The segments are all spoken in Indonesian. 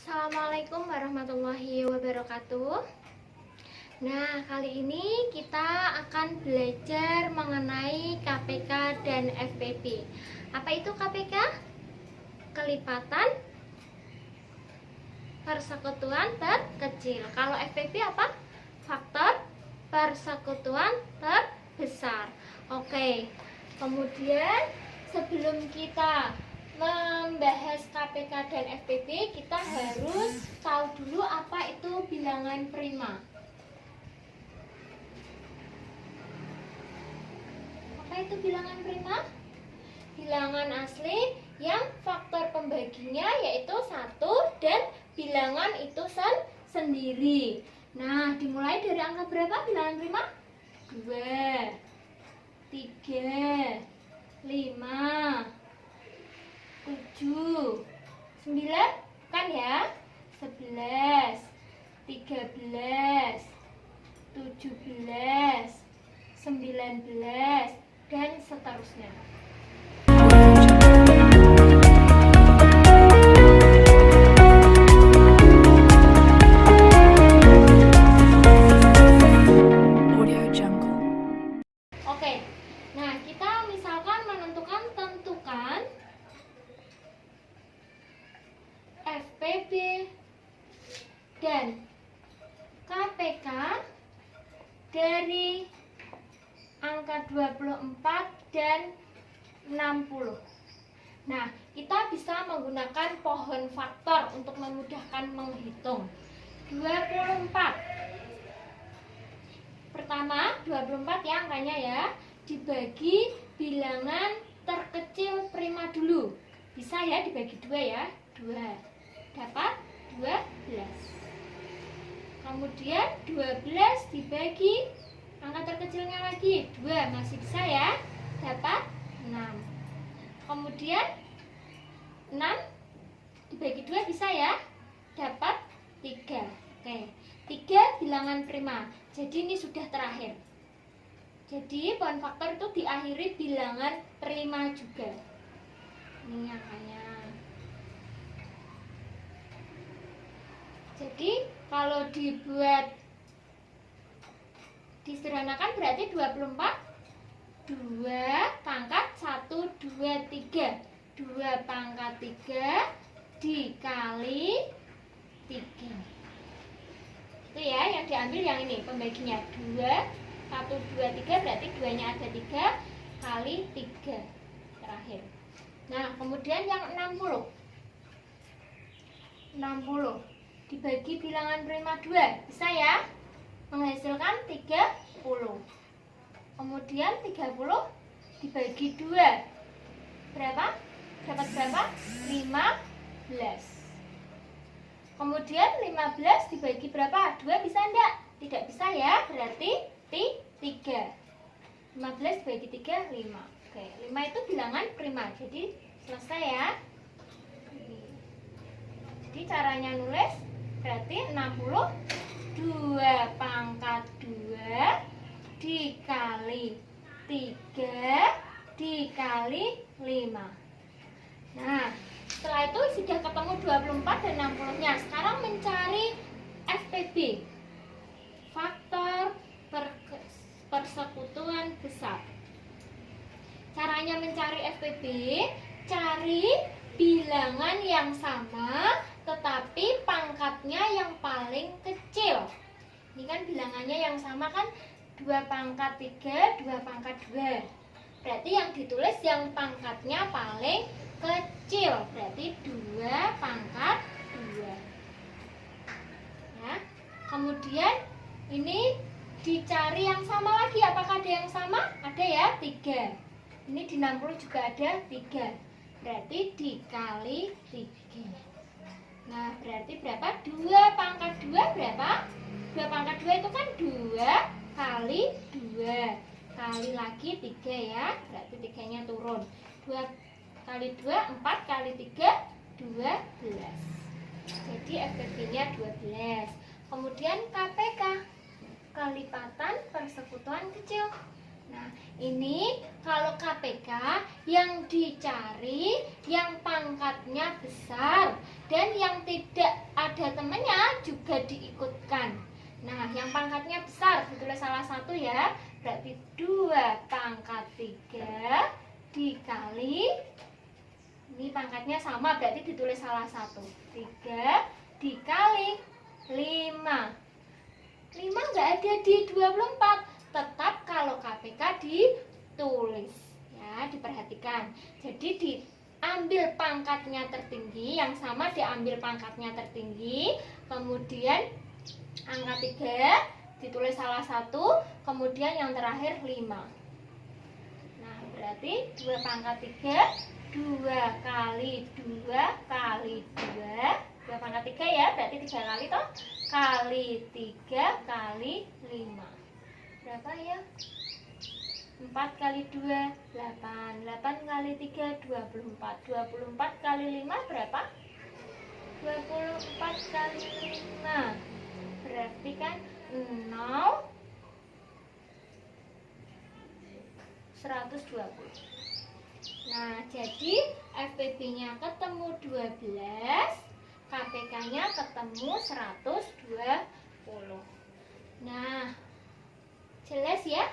Assalamualaikum warahmatullahi wabarakatuh. Nah, kali ini kita akan belajar mengenai KPK dan FPP. Apa itu KPK? Kelipatan persekutuan terkecil. Kalau FPP apa? Faktor persekutuan terbesar. Oke. Kemudian sebelum kita membahas KPK dan FPP, kita harus tahu dulu apa itu bilangan prima. Apa itu bilangan prima? Bilangan asli yang faktor pembaginya yaitu 1 dan bilangan itu sendiri. Nah, dimulai dari angka berapa bilangan prima? 2, 3, 5, 7, 9 kan ya, 11, 13, 17, 19 dan seterusnya. Oke, nah kita misalkan tentukan FPP dan KPK dari angka 24 dan 60. Nah, kita bisa menggunakan pohon faktor untuk memudahkan menghitung. 24. Pertama, 24 ya angkanya ya, dibagi bilangan terkecil prima dulu. Bisa ya dibagi 2 ya, 2. Dapat 12. Kemudian 12 dibagi angka terkecilnya lagi 2, masih bisa ya, dapat 6. Kemudian 6 dibagi 2 bisa ya, dapat 3. Oke, 3 bilangan prima. Jadi ini sudah terakhir. Jadi pohon faktor itu diakhiri bilangan prima juga. Ini angkanya. Jadi kalau dibuat disederhanakan berarti 24 2 pangkat 1 2 3. 2 pangkat 3 dikali 3. Itu ya yang diambil yang ini pembaginya 2 1 2 3 berarti 2-nya ada 3 kali 3 terakhir. Nah, kemudian yang 60 dibagi bilangan prima 2 bisa ya, menghasilkan 30. Kemudian 30 dibagi 2 berapa? Dapat berapa? 15. Kemudian 15 dibagi berapa? 2 bisa enggak? Tidak bisa ya, berarti 3. 15 dibagi 3, 5. Oke, 5 itu bilangan prima. Jadi selesai ya. Jadi caranya nulis berarti 60 2 pangkat 2 dikali 3 dikali 5. Nah, setelah itu sudah ketemu 24 dan 60-nya. Sekarang mencari FPB, faktor persekutuan besar. Caranya mencari FPB, cari bilangan yang sama tetapi pangkatnya yang paling kecil. Ini kan bilangannya yang sama kan 2 pangkat 3, 2 pangkat 2. Berarti yang ditulis yang pangkatnya paling kecil. Berarti 2 pangkat 2. Ya. Kemudian ini dicari yang sama lagi. Apakah ada yang sama? Ada ya, 3. Ini di 60 juga ada 3. Berarti dikali 3. Nah, berarti berapa? 2 pangkat 2 berapa? 2 pangkat 2 itu kan 2 kali 2. Kali lagi 3 ya. Berarti 3-nya turun. 2 kali 2, 4 kali 3, 12. Jadi FPB-nya 12. Kemudian KPK, kelipatan persekutuan kecil. Nah, ini kalau KPK yang dicari yang pangkatnya besar, Dan yang tidak ada temennya juga diikutkan. Nah, yang pangkatnya besar ditulis salah satu ya. Berarti 2 pangkat 3 dikali, ini pangkatnya sama berarti ditulis salah satu. 3 dikali 5. 5 nggak ada di 24. Tetap kalau KPK ditulis. Ya, diperhatikan. Jadi diambil pangkatnya tertinggi, yang sama diambil pangkatnya tertinggi, kemudian angka 3 ditulis salah satu, kemudian yang terakhir 5. Nah, berarti 2 pangkat 3, 2 kali 2 kali 2. 2 pangkat 3 ya, berarti 3 kali toh, kali 3 kali 5. Berapa ya? 4 kali 2, 8. 8 kali 3, 24. 24 kali 5 berapa? 24 kali 5. Berarti kan 0, 120. Nah, jadi FPB-nya ketemu 12, KPK-nya ketemu 120. Nah, jelas ya?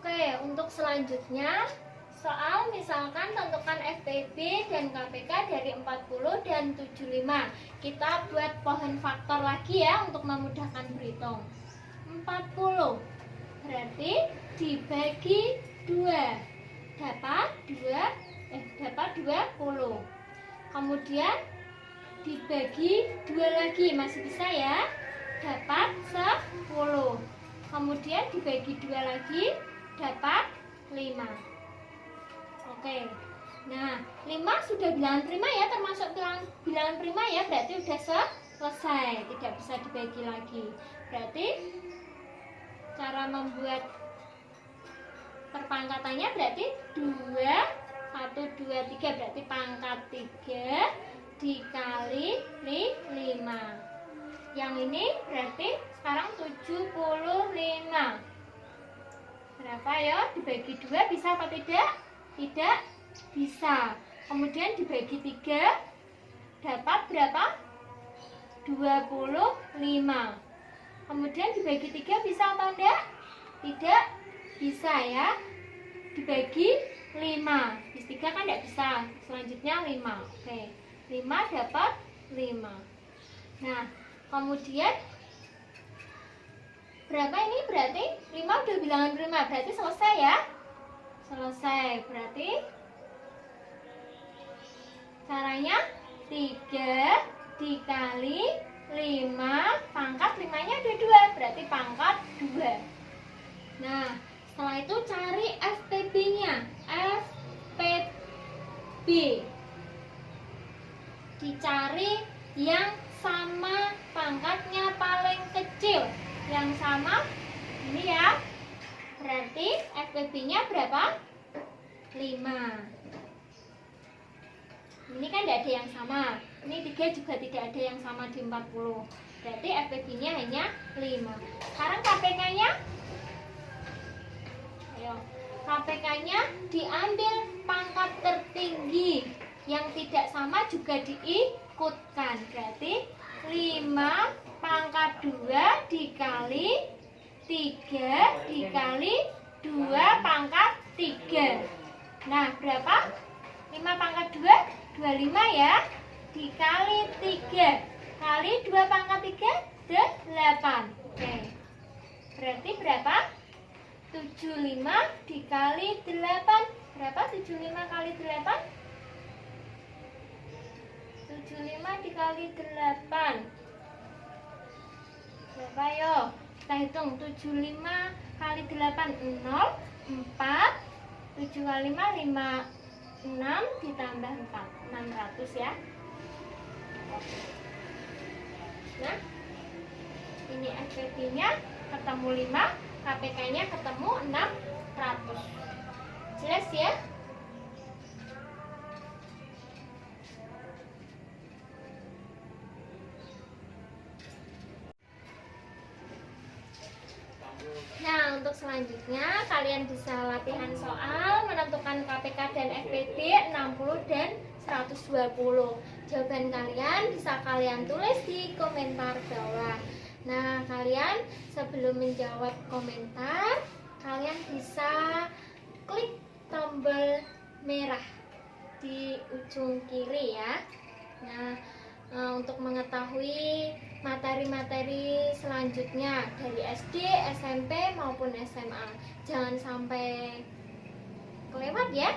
Oke, untuk selanjutnya soal misalkan tentukan FPB dan KPK dari 40 dan 75. Kita buat pohon faktor lagi ya untuk memudahkan berhitung. 40 berarti dibagi 2 dapat 20. Kemudian dibagi 2 lagi masih bisa ya, dapat 10. Kemudian dibagi 2 lagi dapat 5. Oke. Nah, 5 sudah bilangan prima ya, termasuk bilangan prima ya, berarti sudah selesai, tidak bisa dibagi lagi. Berarti cara membuat perpangkatannya berarti 2, 1, 2, 3, berarti pangkat 3 dikali 5. Yang ini berarti sekarang 75. Berapa ya? Dibagi 2 bisa apa tidak? Tidak bisa. Kemudian dibagi 3 dapat berapa? 25. Kemudian dibagi 3 bisa apa enggak? Tidak bisa ya. Dibagi 5. Bis 3 kan enggak bisa. Selanjutnya 5. Oke. 5 dapat 5. Nah, kemudian berapa ini? Berarti 5 udah bilangan prima, berarti selesai ya? Selesai. Berarti caranya 3 dikali 5, pangkat 5-nya ada 2, berarti pangkat 2. Nah, setelah itu cari FPB-nya. FPB dicari yang sama pangkatnya paling kecil. Yang sama ini ya. Berarti FPB-nya berapa? 5. Ini kan tidak ada yang sama. Ini 3 juga tidak ada yang sama di 40. Berarti FPB-nya hanya 5. Sekarang KPK-nya? Ayo. KPK-nya diambil pangkat tertinggi. Yang tidak sama juga diikutkan. Berarti 5 pangkat 2 dikali 3 dikali 2 pangkat 3. Nah, berapa? 5 pangkat 2? 25 ya. Dikali 3 kali 2 pangkat 3, 8. Oke. Berarti berapa? 75 dikali 8. Berapa 75 kali 8? 75 dikali 8. Berapa yo? Kita hitung. 75 kali 8 0, 4. 7 kali 5 6 ditambah 4, 600 ya. Nah, ini FPB-nya ketemu 5, KPK-nya ketemu 600. Jelas ya? untuk selanjutnya kalian bisa latihan soal menentukan KPK dan FPB 60 dan 120. Jawaban kalian bisa kalian tulis di komentar bawah. Nah, kalian sebelum menjawab komentar, kalian bisa klik tombol merah di ujung kiri ya. Nah, untuk mengetahui materi-materi selanjutnya dari SD, SMP maupun SMA, jangan sampai kelewat ya.